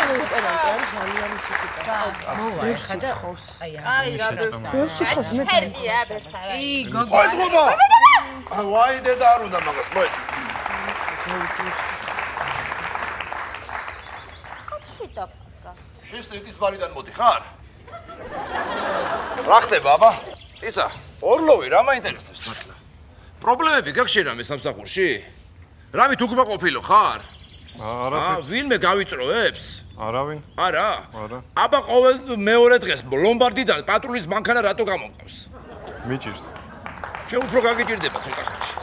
ლეიტენანტი არის ძალიან ისეთი აი რა ბერსიხოს მე ფერდია ბერსარა მოიწყობა ვაი დედა არ უნდა მაგას მოიწყო შენ სტრიტის ბარიდან მოდი ხარ? რა ხდება აბა? ისა, ორლოვი რა მაინტერესებს მართლა? პრობლემები გაქვს შენ ამ სამსახურში? რამით უკმაყოფილო ხარ? არა. ვინმე გავიწროებს? არავინ. არა? არა. აბა ყოველ მეორე დღეს ლომბარდიდან პატრულის მანქანა რატო გამომყავს? მიჭირს. შენ უფრო გაგიჭირდება ცოტა ხანში.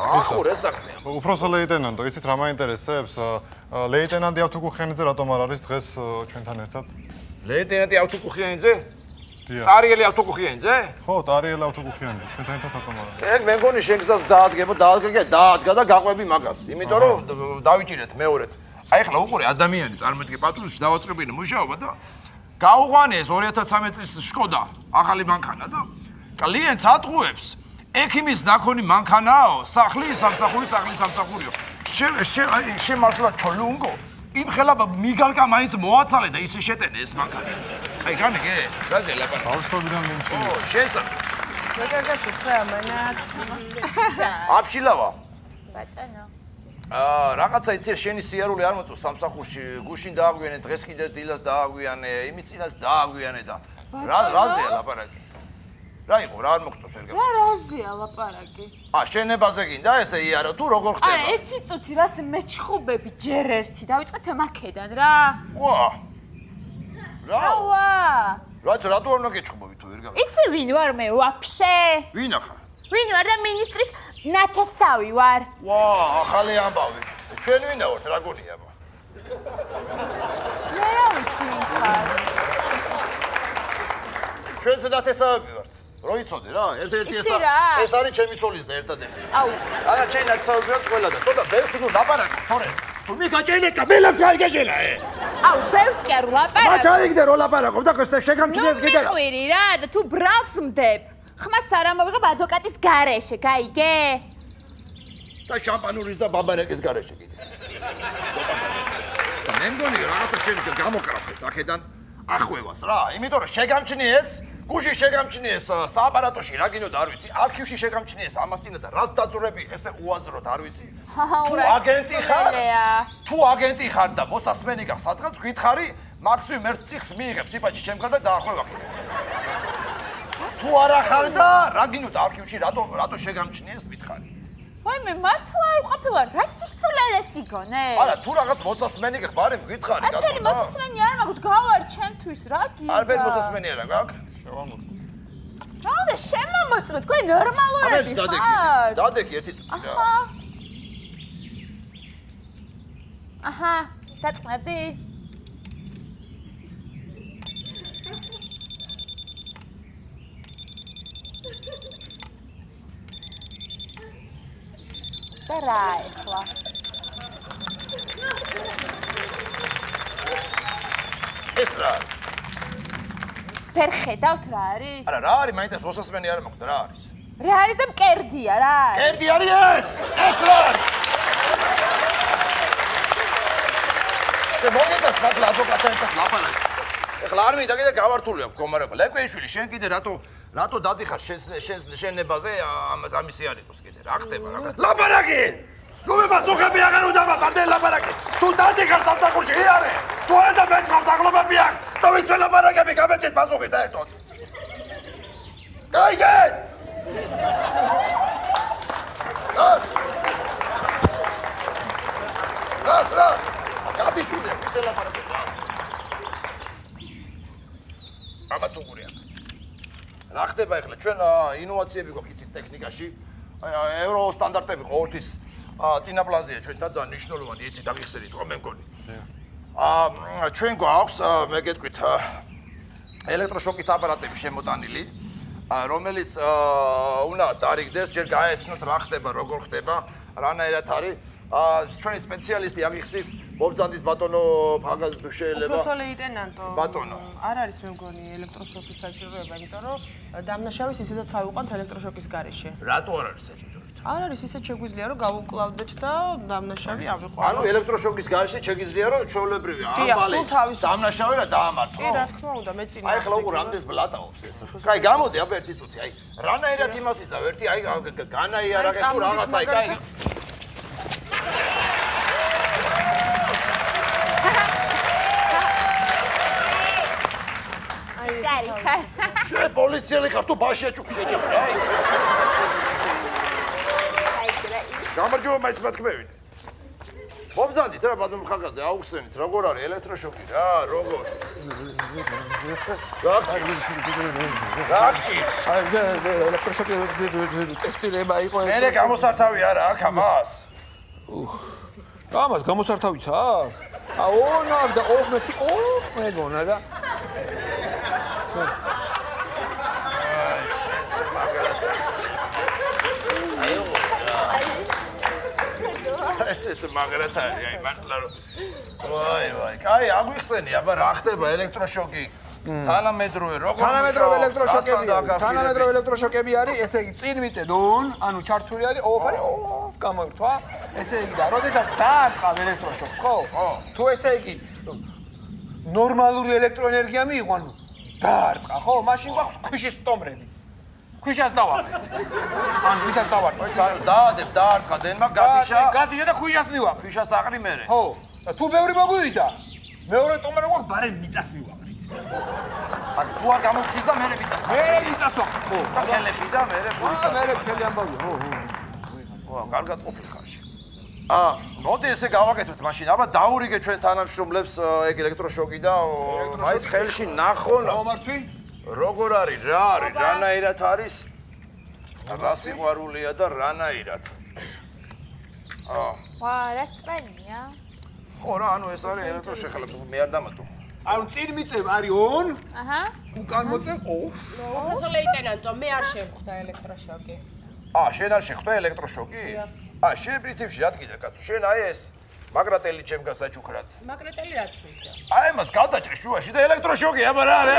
ახურ ეს საქმეა. უფროსო ლეიტენანტო, იცით რა მაინტერესებს? ლეიტენანტი ავტოკუხიანიძე რატომ არ არის დღეს ჩვენთან ერთად? ლეიტენანტი ავტოკუხიანიძე? დიახ. ტარიელი ავტოკუხიანიძე? ხო, ტარიელი ავტოკუხიანიძე ჩვენთან ერთად რატომ არ არის? ეგ მე მგონი შენ გზას დაადგა და გაყვები მაგას. იმიტომ რომ დავიჭირეთ მეორედ. აი ახლა უყურე ადამიანი წარმოიდგინე პატრულში დავაწყებინე მუშაობა და გაუღვანეს 2013 წლის შკოდა ახალი მანქანა და კლიენტს ატყუებს ექიმის ნაქონი მანქანაო, სახლის სამსახურიო. შენ მართლა ჩოლუნგო იმ ხელა მიგალკა მაინც მოაცალე და ისე შეტენე ეს მანქანა. აი განიგე? რაზე ლაპარაკი? ბავშვობიდან მომჩი. ო, შესა. შეგაგათ ხა მანაც. აფშილავა. ბატონო რაღაცა იცი შენი სიარული არ მოწევს სამსახურში, გუშინ დააგვიანე, დღეს კიდე დილას დააგვიანე, იმის წინას დააგვიანე და რაზეა ლაპარაკი? რა იყო, რა არ მოგწევს ვერ გაგა? რაზეა ლაპარაკი? შენებაზე გინდა ესე იარო თუ როგორ ხდება? არა, ერთი წუთი რას მეჩხუბები ჯერ ერთი, დავიწყეთ მაქედან რა. ვა! ვა! რატო არ უნდა გეჩხუბობი თუ ვერ გაგა? იცი ვინ ვარ მე ვაფშე? ვინ ახლა? ვინ ვარ და მინისტრის ნათესავი ვარ. ვა, ახალი ამბავი. ჩვენ ვინა ვართ, რა გონია აბა? მე რა ვიცი ხარ? ჩვენც ნათესავები ვართ. რო იცოდე რა, ერთ-ერთი ეს არის ჩემი ცოლის და ერთადერთი. აუ. არა, ჩვენ ნათესავები ვართ ყველა და ცოტა ბევრს თუ ლაპარაკი, თორე. თუ მიგაჭენეკა, მელამ ჩაიგეჟელა, აუ, ბევრს კი არ ვლაპარაკ. მა ჩაიგდე რო ლაპარაკობ და კოსტა შეგამჩნიეს კიდე რა. მიყვირი რა და თუ ბრალს მდებ. ხმას არ ამოვიღებ ადვოკატის გარეშე, გაიგე? და შამპანურის და ბაბარეკის გარეშე კიდე. და მე მგონი რაღაცა შევიდა გამოკრაფეს აქედან ახვევას რა, იმიტომ რომ შეგამჩნიეს, გუში შეგამჩნიეს სააპარატოში რა გინდოდა არ ვიცი, არქივში შეგამჩნიეს ამას წინა და რას დაძურები ესე უაზროდ არ ვიცი. თუ აგენტი ხარ და მოსასმენი გაქვს სადღაც გითხარი, მაქსიმუმ ერთ წიხს მიიღებ სიფაჭი ჩემგან და დაახვევა კიდე. თუ არა ხარ და რა გინდოდა არქივში რატო შეგამჩნიეს მითხარი. ვაი მე მართლა არ ვყოფილვარ, რა სისულელესი გონე? არა, თუ რაღაც მოსასმენი გქ, ბარემ გითხარი გასულ. ათელი მოსასმენი არ მაქვს, გავარ ჩემთვის რა გინდა? არ ბერ მოსასმენი არა გაქვს? შევამოწმოთ. რა უნდა შემომოწმოთ, თქვენ ნორმალურები ხარ? დადექი ერთი წუთი რა. აჰა, დაწყნარდი? და რა ეხლა? ეს რა? ვერ ხედავთ რა არის? არა, რა არის? მაინც მოსასმენი არ მაქვს, რა არის? რა არის და მკერდია რა არის? მკერდი არის ეს! ეს რა არის? და მოგედას მართლა ადვოკატთან ერთად ლაპარაკი. ეხლა არ მინდა კიდე გავართული აქვს მდგომარეობა. ლეკვეიშვილი, შენ კიდე რატო დადიხარ შენებაზე ამისი არ იყოს კიდე. რა ხდება რა? ლაპარაკი! ნუ მე მასუხები აღარ უნდა მასადე ლაპარაკი. თუ დადიხარ სამსახურში იარე. თუ არა და მეც მომსახურებები აქვს. და ვის ლაპარაკები გამეცეთ მასუხი საერთოდ. გაიგე! რას? გადიჩულია ისე ლაპარაკები. ამათ უყურია. რა ხდება ახლა? ჩვენ ინოვაციები გვაქვს იცით ტექნიკაში. ევრო სტანდარტები ყოველთვის წინა პლანზეა ჩვენთან ძალიან მნიშვნელოვანი, იცით, დაგიხსენით ხო მე მგონი. ჩვენ გვაქვს, მე გეტყვით, ელექტროშოკის აპარატები შემოტანილი, რომელიც უნდა დარიგდეს, ჯერ გაეცნოთ რა ხდება, როგორ ხდება, რანაირად არის. ჩვენი სპეციალისტი აღიხსნის მობრძანდით ბატონო ფაგაზ თუ შეიძლება. უფროსო ლეიტენანტო. ბატონო. არ არის მე მგონი ელექტროშოკის საჭიროება, იმიტომ რომ დამნაშავის ისედაც ავიყვანთ ელექტროშოკის გარეშე. რატო არ არის საჭიროება? არ არის ისე შეგვიძლია რომ გავუკლავდეთ და დამნაშავე ავიღო. ანუ ელექტროშოკის გარეშე შეგიძლია რომ ჩვეულებრივი დიახ, ამბალი სულ თავის- დამნაშავე რა დაამარცხო? კი, რა თქმა უნდა, მე წინ. აი ახლა უყურე ამდენს ბლატაობს ეს. კაი, გამოდი აბა ერთი წუთი, აი რანაირად იმას იზავ, ერთი აი განაიარაღე თუ რაღაც აი კაი. კარი ხარ. შე პოლიციელი ხარ თუ ბაში აჭუქი შეჭამე, აი. გამარჯობა, მაინც მათქმევინე. მომზადით რა ბატონ ხაკაძე, აუხსენით, როგორ არის ელექტროშოკი რა, როგორ? რა გჭირს? აი ელექტროშოკი ტესტირება იყო. მერე გამოსართავი არა აქ ამას? ამას გამოსართავიც აქვს? აონა და ოф მეგონა რა. აი შენს მაგალითად. ეს მაგალითად არის, აი მართლა რომ ვაი, კაი, აგვიხსენი, აბა რა ხდება ელექტროშოკი? თანამედროვე როგორ თანამედროვე ელექტროშოკები არის, ესე იგი წინ ვიწედ on, ანუ ჩართული არის off არის, off გამოირთვა. ესე იგი და როდესაც დაარტყავ ელექტროშოკს, ხო? თუ ესე იგი ნორმალური ელექტროენერგია მიიღო, ანუ დაარტყა, ხო? მაშინ გვაქვს ქვიშის სტომრები. ქვიშას დავარდეთ. ანუ ვისაც დავარდეთ. დაადებ დაარტყა დენმა გათიშა. გათიშა და ქვიშას მივაყრით. ქვიშას აყრი მერე. ხო. და თუ ბევრი მოგვივიდა, მეორე სტომრა გვაქვს ბარემ მიწას მივაყრით. ანუ თუ არ გამოვხდის და მერე მიწას. მერე მიწას ვაყრით, ხო. და ხელები და მერე ფულისა. მერე მთელი ამბავი, ხო. ვა, კარგად ყოფილი ხარში. მოდი ესე გავაკეთოთ მაშინ. აბა დაურიგე ჩვენს თანამშრომლებს ეგ ელექტროშოკი და მაინც ხელში ნახონ. გამომართვი? როგორ არის, რა არის, რანაირად არის? რა სიყვარულია და რანაირად? ვა, რა სტრანია. ხო რა, ანუ ეს არის ელექტროშეხლა, მე არ დამატო. ანუ წინ მიწევ არის on, აჰა. უკან მოწევ off. ოფისო ლეიტენანტო, მე არ შევხვდა ელექტროშოკი. შენ არ შეხვდა ელექტროშოკი? შენ პრინციპში რა თქიდა კაცო, შენ აი ეს მაგრატელი ჩემ გასაჩუქრად. მაგრატელი რაც ვიქნა. აი მას გადაჭრე შუაში და ელექტროშოკი აბა რა არის?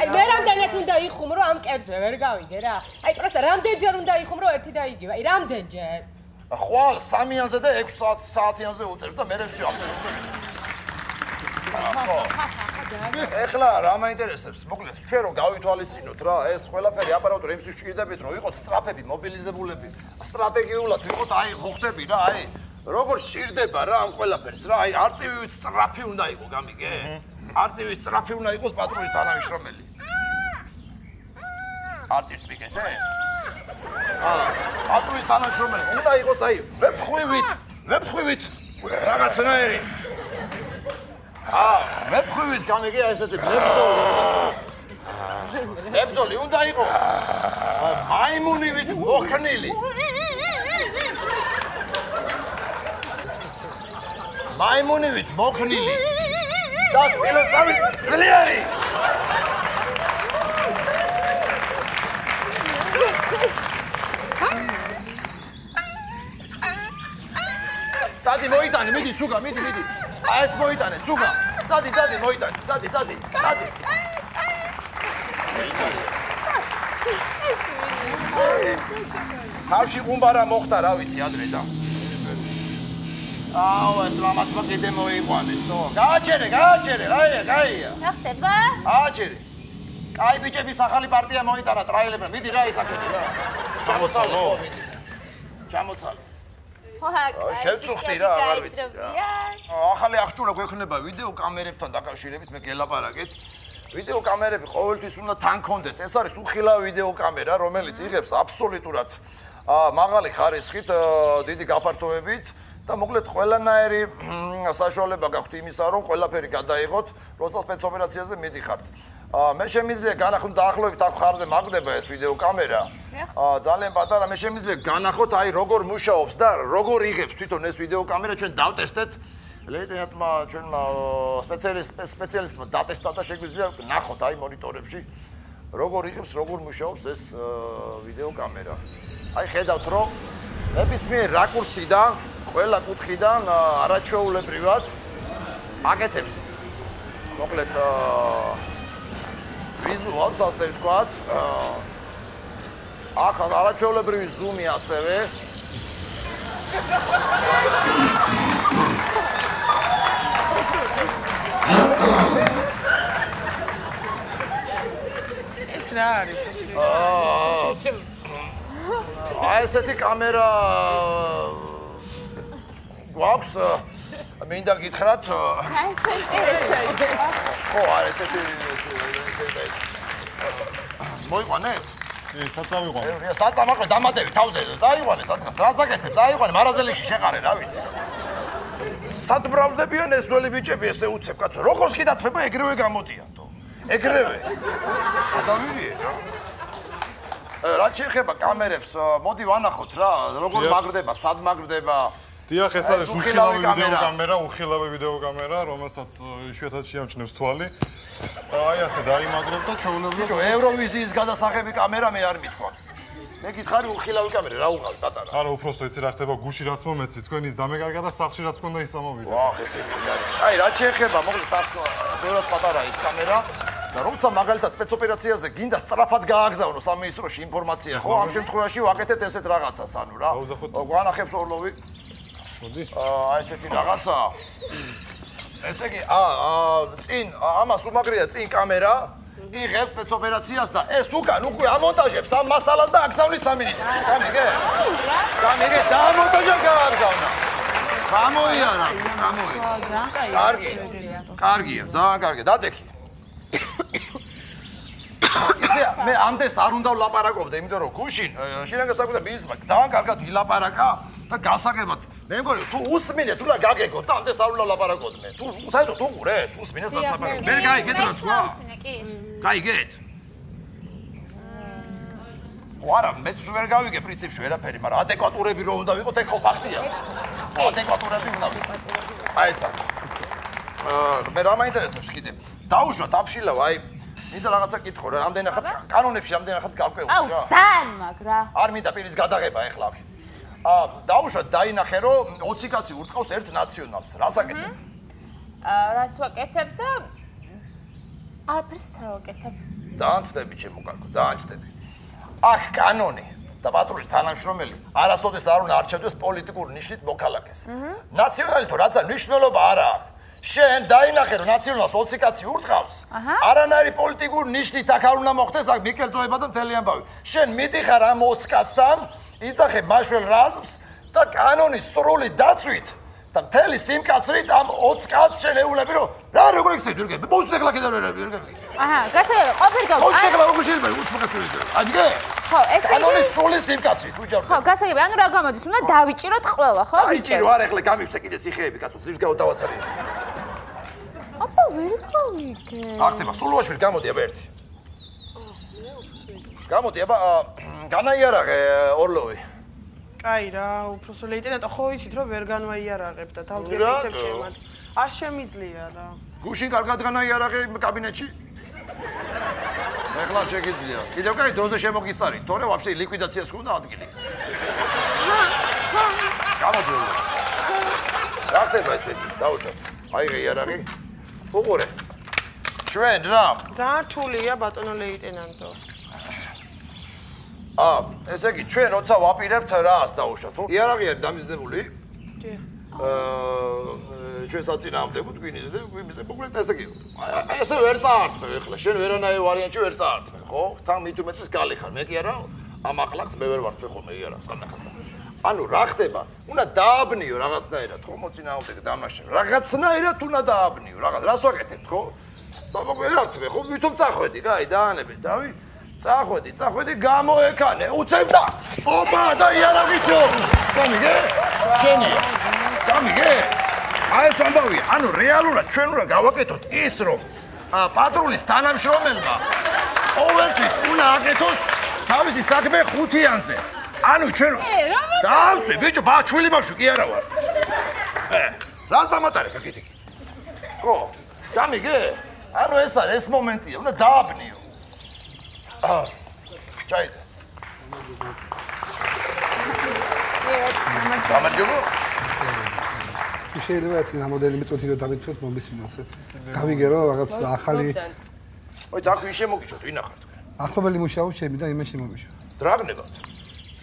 აი მე რამდენად უნდა იხუმრო ამ კერძზე, ვერ გავიგე რა. აი პროსტა რამდენჯერ უნდა იხუმრო ერთი და იგივე. აი რამდენჯერ? ხვალ 3-იანზე და 6 საათიანზე უწევს და მერე ვსი აფსესებს. ეხლა რა მაინტერესებს? მოკლედ, ჩვენ რომ გავითვალისწინოთ რა, ეს ყველაფერი აპარატური იმისთვის ვჭირდებით, რომ ვიყოთ სწრაფები, მობილიზებულები, სტრატეგიულად ვიყოთ, აი, ხო ხდები რა, აი, როგორ სჭირდება რა ამ ყველაფერს რა, აი, არწივივით სწრაფი უნდა იყო, გამიგე? არწივივით სწრაფი უნდა იყოს პატრულის თანამშრომელი. არწივს მიგეთე? პატრულის თანამშრომელი უნდა იყოს, აი, ვეფხვივით, რაღაცნაირი. ვეფხვივით გამიგე ესეთი მებრძოლი უნდა იყო მაიმუნივით მოხნილი. მაიმუნივით მოხნილი და სპილოსავით ძლიერი. წადი მოიტანე, მიდი ცუგა, მიდი. ეს მოიტანე, ცუგა. წადი, მოიტანე, წადი. თავში ყუმბარა მოხდა, რა ვიცი, ადრე და. ეს ლამაცმა კიდე მოიყვანეს, თო. გააჩერე, კაია. რა ხდება? ააჩერე. კაი ბიჭების ახალი პარტია მოიტანა ტრაილებმა. მიდი რა ისაკეთე რა. ჩამოცალე. შევწუხდი რა, აღარ ვიცი რა. ახალი აღჭურვა გვექნება ვიდეო კამერებთან დაკავშირებით, მე გელაპარაკეთ. ვიდეო კამერები ყოველთვის უნდა თან გქონდეთ. ეს არის უხილავი ვიდეო კამერა, რომელიც იღებს აბსოლუტურად მაღალი ხარისხით, დიდი გაფართოებით და მოკლედ ყველანაირი საშუალება გაქვთ იმისა, რომ ყველაფერი გადაიღოთ, როცა სპეცოპერაციაზე მიდიხართ. მე შემიძლია განახოთ დაახლოებით აქ ხარზე მაგდება ეს ვიდეო კამერა. ძალიან პატარა, მე შემიძლია განახოთ აი როგორ მუშაობს და როგორ იღებს თვითონ ეს ვიდეო კამერა, ჩვენ დავტესტეთ. ლეიტენანტმა ჩვენმა სპეციალისტმა დატესტა და შეგვიძლია ნახოთ აი მონიტორებში როგორ იღებს, როგორ მუშაობს ეს ვიდეო კამერა. აი ხედავთ რომ ნებისმიერ რაკურსიდან, ყველა კუთხიდან არაჩვეულებრივად აკეთებს მოკლედ ვიზუალს ასე ვთქვათ. აქ არაჩვეულებრივი ზუმი ასევე. ეს რა არის? აი ესეთი კამერა გვაქვს. მინდა გითხრათ. ხო, აი ესეთი მოიყვანეთ? საწავიყვანე. საწამაყო დამატები თავზე წაიყვანე სადღაც. რა საკეთებ? წაიყვანე მარაზელიქში შეყარე, რა ვიცი. სად ბრავდებიან ეს ძველი ბიჭები ესე უცებ კაცო. როგორც კი დათვება ეგრევე გამოდიან თო. ეგრევე. ადამიანია რა. რა შეიძლება კამერებს მოდი ვანახოთ რა, როგორ მაგრდება, სად მაგრდება. დიახ, ეს არის უხილავი ვიდეო კამერა, უხილავი ვიდეო კამერა, რომელსაც იშვიათად შეამჩნევს თვალი. აი ასე დაიმაგრებ და ჩვეულებრივ ბიჭო, ევროვიზიის გადასაღები კამერა მე არ მithქვამს. მე გითხარი უხილავი კამერა, რა უყავს პატარა. არა, უпросто იცი რა ხდება გუში რაც მომეცი, თქვენ ის დამეკარგა და სახლში რაც გქონდა ის ამოვიდა. ვახ, ესე იგი. აი, რა შეიძლება, მოკლედ აქ ბევრად პატარა ის კამერა. და როცა მაგალითად სპეცოპერაციაზე გინდა სწრაფად გააგზავნო სამინისტროში ინფორმაცია, ხო, ამ შემთხვევაში ვაკეთებთ ესეთ რაღაცას, ანუ რა. გვანახებს ორლოვი. მოდი. აი ესეთი რაღაცა. ესე იგი, წინ ამას უმაგრია წინ კამერა, იღებს სპეცოპერაციას და ეს უკან უკვე ამონტაჟებს ამ მასალას და აგზავნის სამინისტროში. გამიგე? გამიგე, დაამონტაჟა გააგზავნა. გამოიარა, გამოიარა. კარგია, ძალიან კარგია, დადექი. ისე მე ამდენს არ უნდა ვლაპარაკობდე, იმიტომ რომ გუშინ შინაგანსაკუთრებთა მინისტრმა ძალიან კარგად ილაპარაკა და გასაგებად მე მგონი თუ უსმინე თუ რა გაგეგოთ და ამდენს არ უნდა ვლაპარაკობდე მე. თუ საერთოდ უყურე, თუ უსმინეთ რას ლაპარაკობ. მე გაიგეთ რა სხვა. გაიგეთ? ვარა, მეც ვერ გავიგე პრინციპში ვერაფერი, მაგრამ ადეკვატურები რომ უნდა ვიყოთ, ეგ ხო ფაქტია. ადეკვატურები უნდა ვიყოთ. აი ესა. მე რა მაინტერესებს კიდე? დაუშვათ აფშილავ, აი მინდა რაღაცა კითხო რა, რამდენი ხარ კანონებში რამდენი ხარ გავკვეული რა. აუ, ძალიან მაგრა. არ მინდა პირის გადაღება ეხლა აქ. დაუშვათ დაინახე რომ 20 კაცი ურტყავს ერთ ნაციონალს. რა საკეთებ? რას ვაკეთებ და არაფერს არ ვაკეთებ. ძალიან ცდები ჩემო კარგო, ძალიან ცდები. აქ კანონი და პატრულის თანამშრომელი არასოდეს არ უნდა არჩევდეს პოლიტიკურ ნიშნით მოქალაქეს. ნაციონალი თუ რაცა მნიშვნელობა არა აქვს. შენ დაინახე რომ ნაციონალს 20 კაცი ურტყავს. არანაირი პოლიტიკური ნიშნით აქ არ უნდა მოხდეს აქ მიკერძოება და მთელი ამბავი. შენ მიდიხარ ამ 20 კაცთან, იცახე მაშველს რაზმს და კანონის სრული დაცვით და მთელი სიმკაცრით ამ 20 კაცს შენ ეულები რომ რა როგორ იქცევ ვირგე? მოუწნეხლა კიდევ ვერ ვირგე. გასაგებია, ყოფილი გავ. მოუწნეხლა როგორ შეიძლება 20 კაცი ვიზე? აიგე? ხო, ესე იგი. კანონის სრული სიმკაცრით უჯავ. ხო, გასაგებია, ანუ რა გამოდის? უნდა დავიჭიროთ ყველა, ხო? დაიჭირო არა ეხლა გამივსე კიდე ციხეები კაცო, ძლივს გავდავაცარი. აბა, ვერ გავიგე. არ ხდება, სულუაშვილი გამოდი აბა ერთი. გამოდი აბა, განაიარაღე ორლოვი. კაი რა, უბრალოდ ლეიტენანტო, ხო იცით რომ ვერ განვაიარაღებ და თავდგენისებ ჩემად. არ შემიძლია რა. გუშინ კარგად განაიარაღე კაბინეტში. ეხლა შეგიძლია. კიდევ კაი დროზე შემოგიცარი, თორე ვაფშე ლიკვიდაციას ხუნდა ადგილი. გამოდი. რა ხდება ესეთი? დაუშვათ. აიღე იარაღი. უყურე. ჩვენ რა? ძალიან რთულია ბატონო ლეიტენანტო. ესე იგი ჩვენ როცა ვაპირებთ რას დაუშვათ, ხო? იარაღი არის დამიზნებული. კი. ჩვენ საწინააღმდეგო გვინიზე და გვიმისე მოკლედ ესე იგი. ესე ვერ წაართმევ ეხლა, შენ ვერანაირ ვარიანტში ვერ წაართმევ, ხო? თან მithumetes გალი ხარ, მე კი არა, ამ აყლაკს მე ვერ ვართმევ ხოლმე იარაღს ანახავ. ანუ რა ხდება? უნდა დააბნიო რაღაცნაირად, ხო? მოწინააღმდეგე დამნაშავე. რაღაცნაირად უნდა დააბნიო, რაღაც. რას ვაკეთებთ, ხო? და ვერ ართმევ, ხო? ვითომ წახვედი, კაი, დაანებე, დავი. წახვედი, გამოეკანე, უცებ და ოპა და იარაღიჩო. გამიგე? შენია. გამიგე? აი ეს ამბავია, ანუ რეალურად ჩვენ უნდა გავაკეთოთ ის, რომ პატრულის თანამშრომელმა ყოველთვის უნდა აკეთოს თავისი საქმე ხუთიანზე. ანუ ჩვენ დავწე, ბიჭო, ბაჩვილი ბავშვი კი არა ვარ. რას დამატარებ აქეთი? ხო, გამიგე? ანუ ეს არის ეს მომენტია, უნდა დააბნიო. ჩაიდე. გამარჯობა. შეიძლება έτσι რამოდენიმე წუთი რომ დამიტვეთ მომისმინოთ. გავიგერო რაღაც ახალი ой, так ვინ შემოგიჩოთ, ვინ ახართ? ახლობელი მუშაობს ჩემი და იმაში მომიშვა. დრაგნებად.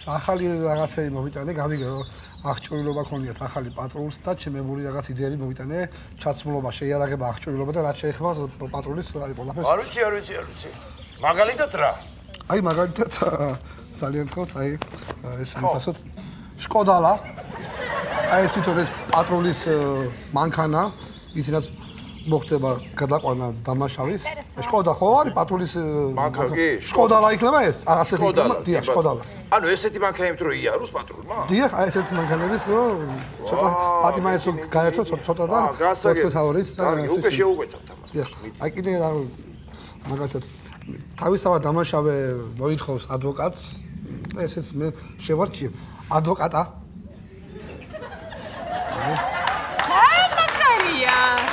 ახალი რაღაცები მომიტანე, გავიგერო, აღჭურვილობა ქონიათ ახალი პატრულს და ჩემებული რაღაც იდეები მომიტანე, ჩაცმულობა, შეიარაღება, აღჭურვილობა და რაც შეეხება პატრულის აი ყველაფერს. არ ვიცი. მაგალითად რა? აი მაგალითად ძალიან ხოთ, აი ეს მიფასოთ შკოდალა. აი ეს თვითონ ეს პატრულის მანქანა, იცი რაც მოხდება გადაყვანა დამაშავის. შკოდა ხო არის პატრულის მანქანა კი? შკოდალა იქნება ეს? ასეთი იქნება? დიახ, შკოდალა. ანუ ესეთი მანქანებით რო იაროს პატრულმა? დიახ, აი ესეთი მანქანებით რომ ცოტა პატიმაესო გაერთო ცოტა და გასაგებია. კარგი, უკვე შეუყვეთავთ ამას. დიახ. აი კიდე რა მაგალითად თავისთავად დამაშავე მოითხოვს ადვოკატს, ესეც მე შევარჩიებ. ადვოკატა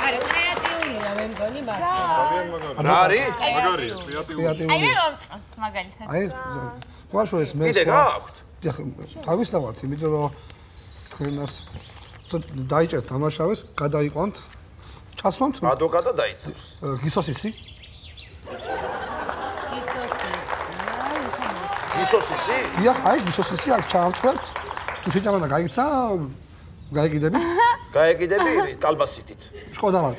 არა, კრეატიულია მე მგონი მართლა. რა არის? მაგარია, კრეატიული. აი მე მომწონს მაგალითად. აი ვაშო ეს მე კიდე გააქვთ? დიახ, თავისთავად, იმიტომ რომ თქვენას დაიჭერთ დამაშავეს, გადაიყვანთ, ჩასვამთ ადვოკატა დაიცავს. გისოსისი. ისოსისი? დიახ, აი გისოსისი, აქ ჩავამწყებთ. თუ შეჭამანა გაიქცა, გაიგიდებით. გაეკიდები კალბასითით. შკოდალად.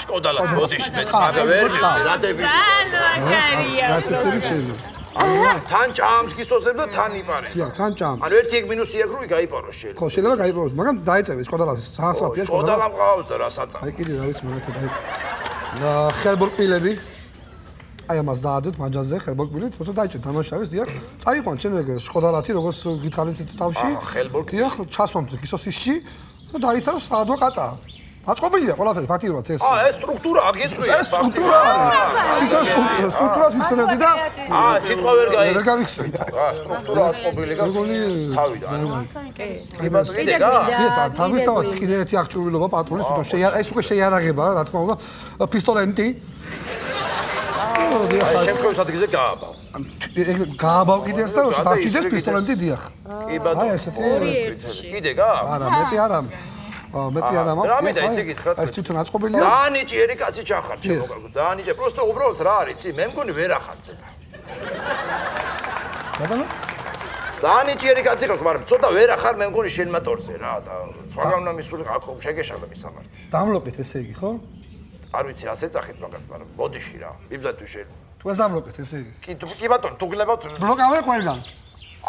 შკოდალა, ბოდიში მეც მაგა ვერ მივხვდი, რა დებილი. მაგარია. გასწრებით შეიძლება. თან ჭამს გისოსებ და თან იპარებს. დიახ, თან ჭამ. ანუ ერთი ეგ მინუსი აქვს, რომ გაიპაროს შეიძლება. ხო, შეიძლება გაიპაროს, მაგრამ დაეწევეს შკოდალად. ძალიან სწრაფია შკოდალა. შკოდალა მყავს და რა საწა. აი კიდე რა ვიცი მაგათად აი ხერბორკპილები აი ამას დაადოთ მანჯაზე ხერბორკპილი თორსა დაიჭერთ დამაშავის დიახ წაიყვან ჩემ შკოდალათი როგორც გითხარით თავში დიახ ჩასვამთ გისოსისში და დაიცავს ადვოკატა აწყობილია ყველაფერი ფაქტიურად ეს ეს სტრუქტურა აგეწვია ეს სტრუქტურა სტრუქტურას მიხსენებდი და სიტყვა ვერ გაიქცა ვერ გავიხსენე სტრუქტურა აწყობილი გაქვს თავიდან კიდე დიახ თავისთავად კიდე ერთი აღჭურვილობა პატრულის თვითონ ეს უკვე შეიარაღება რა თქმა უნდა პისტოლეტი აი შემთხვევის ადგილზე გააბავ. გააბავ კიდეც და როცა დაჭიდეს პისტოლეტი დიახ. კი ბატონო. აი ესეთი კიდე გააბავ. არა, მეტი არა. მეტი არა მაქვს. რა მინდა იცი გითხრათ? ეს თვითონ აწყობილია. ძალიან ნიჭიერი კაცი ჩახარ შემოგაგო. ძალიან ნიჭიერი. პროსტო უბრალოდ რა არის, იცი? მე მგონი ვერ ახართ ცოტა. ბატონო? ძალიან ნიჭიერი კაცი ხარ, მაგრამ ცოტა ვერ ახარ მე მგონი შენ მატორზე რა და სხვაგან უნდა მისული აქ შეგეშალა მისამართი. დამლოკეთ ესე იგი, ხო? არ ვიცი რა შეწახეთ მაგათ, მაგრამ ბოდიში რა. მიბზად თუ შენ. თქვენ დამლოკეთ ესე იგი. კი ბატონო, თუ გლებავთ ბლოკავენ ყველგან.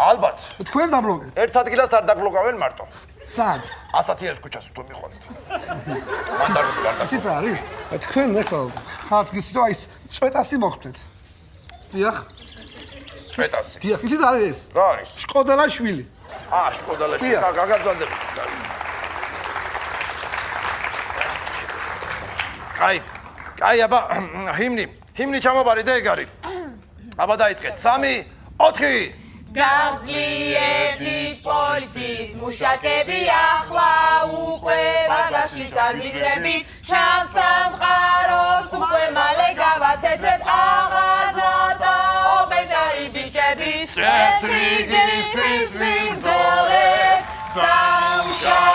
ალბათ. თქვენ დამლოკეთ. ერთ ადგილას არ დაგბლოკავენ მარტო. სად? ასათიანის ქუჩას თუ მიხვალთ. მანდარული ისიც არის. თქვენ ახლა ხართ ისე რომ აი წვეტასი მოხდეთ. დიახ. წვეტასი. დიახ, ისიც არის ეს. რა არის? შკოდალაშვილი. შკოდალაშვილი. გაგაძვანდები. აი აბა ჰიმნი ჩამობარი და ეგ არის. აბა დაიწყეთ. 3 4 გავძლიერდით პოლიციის მუშაკები ახლა უკვე ბაზარში წარმიტრებით ჩასამყაროს უკვე მალე გავათეთრეთ აღარ ნატაობენ და იბიჭები წესრიგისთვის ვიბრძოლეთ სამშაბათო